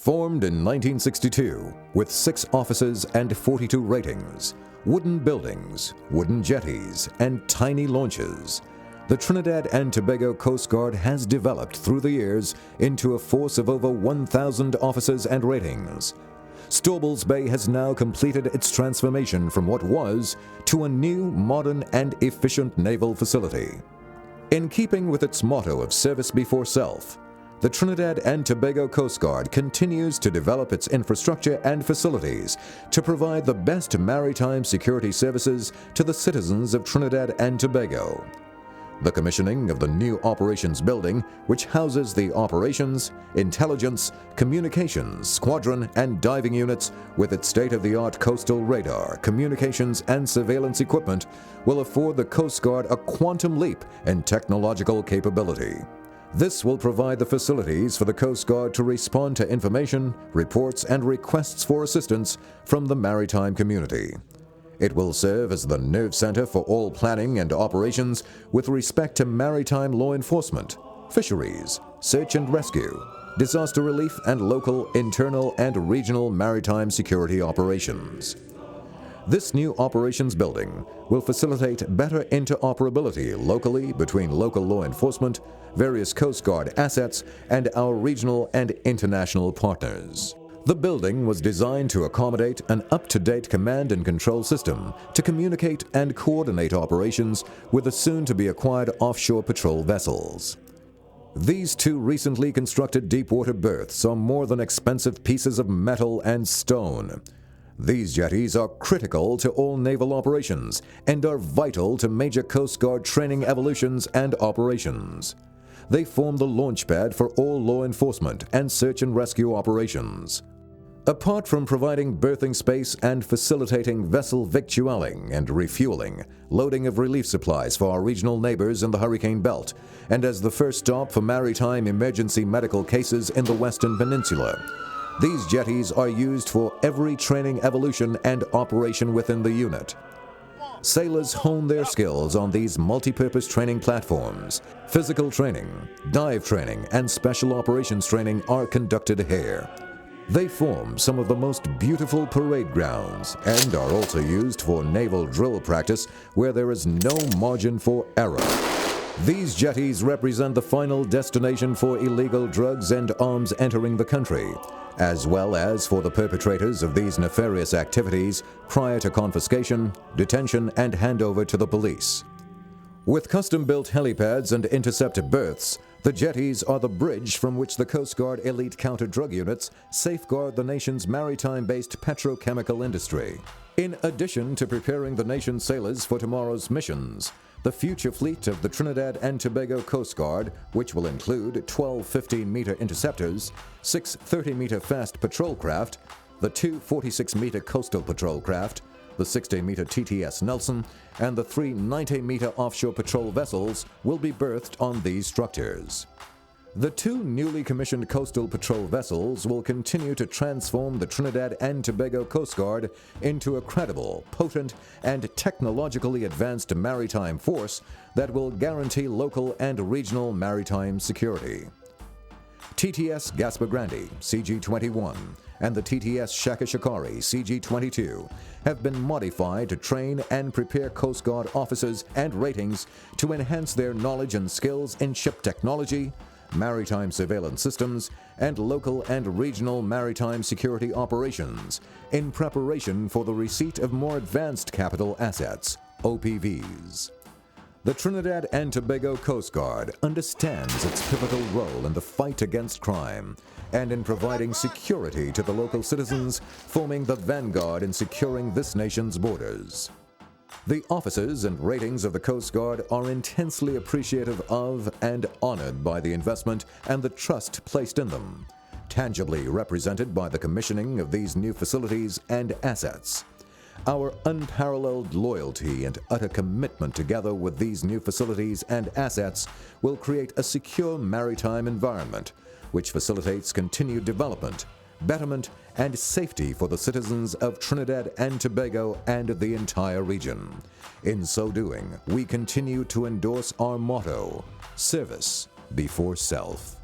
Formed in 1962 with 6 offices and 42 ratings, wooden buildings, wooden jetties, and tiny launches, the Trinidad and Tobago Coast Guard has developed through the years into a force of over 1,000 officers and ratings. Stawbells Bay has now completed its transformation from what was to a new, modern, and efficient naval facility. In keeping with its motto of service before self, the Trinidad and Tobago Coast Guard continues to develop its infrastructure and facilities to provide the best maritime security services to the citizens of Trinidad and Tobago. The commissioning of the new operations building, which houses the operations, intelligence, communications, squadron, and diving units with its state-of-the-art coastal radar, communications, and surveillance equipment, will afford the Coast Guard a quantum leap in technological capability. This will provide the facilities for the Coast Guard to respond to information, reports, and requests for assistance from the maritime community. It will serve as the nerve center for all planning and operations with respect to maritime law enforcement, fisheries, search and rescue, disaster relief, and local, internal, and regional maritime security operations. This new operations building will facilitate better interoperability locally between local law enforcement, various Coast Guard assets, and our regional and international partners. The building was designed to accommodate an up-to-date command and control system to communicate and coordinate operations with the soon-to-be-acquired offshore patrol vessels. These 2 recently constructed deepwater berths are more than expensive pieces of metal and stone. These jetties are critical to all naval operations and are vital to major Coast Guard training evolutions and operations. They form the launchpad for all law enforcement and search and rescue operations. Apart from providing berthing space and facilitating vessel victualling and refueling, loading of relief supplies for our regional neighbors in the Hurricane Belt, and as the first stop for maritime emergency medical cases in the Western Peninsula, these jetties are used for every training evolution and operation within the unit. Sailors hone their skills on these multi-purpose training platforms. Physical training, dive training, and special operations training are conducted here. They form some of the most beautiful parade grounds and are also used for naval drill practice where there is no margin for error. These jetties represent the final destination for illegal drugs and arms entering the country, as well as for the perpetrators of these nefarious activities prior to confiscation, detention, and handover to the police. With custom-built helipads and intercept berths, the jetties are the bridge from which the Coast Guard elite counter-drug units safeguard the nation's maritime-based petrochemical industry. In addition to preparing the nation's sailors for tomorrow's missions, the future fleet of the Trinidad and Tobago Coast Guard, which will include 12 15-meter interceptors, 6 30-meter fast patrol craft, the 2 46-meter coastal patrol craft, the 60-meter TTS Nelson, and the 3 90-meter offshore patrol vessels will be berthed on these structures. The 2 newly commissioned coastal patrol vessels will continue to transform the Trinidad and Tobago Coast Guard into a credible, potent, and technologically advanced maritime force that will guarantee local and regional maritime security. TTS Gaspa Grande, CG-21, and the TTS Shaka Shikari, CG-22, have been modified to train and prepare Coast Guard officers and ratings to enhance their knowledge and skills in ship technology, maritime surveillance systems, and local and regional maritime security operations in preparation for the receipt of more advanced capital assets, OPVs. The Trinidad and Tobago Coast Guard understands its pivotal role in the fight against crime and in providing security to the local citizens, forming the vanguard in securing this nation's borders. The officers and ratings of the Coast Guard are intensely appreciative of and honored by the investment and the trust placed in them, tangibly represented by the commissioning of these new facilities and assets. Our unparalleled loyalty and utter commitment together with these new facilities and assets will create a secure maritime environment which facilitates continued development, betterment, and safety for the citizens of Trinidad and Tobago and the entire region. In so doing, we continue to endorse our motto, service before self.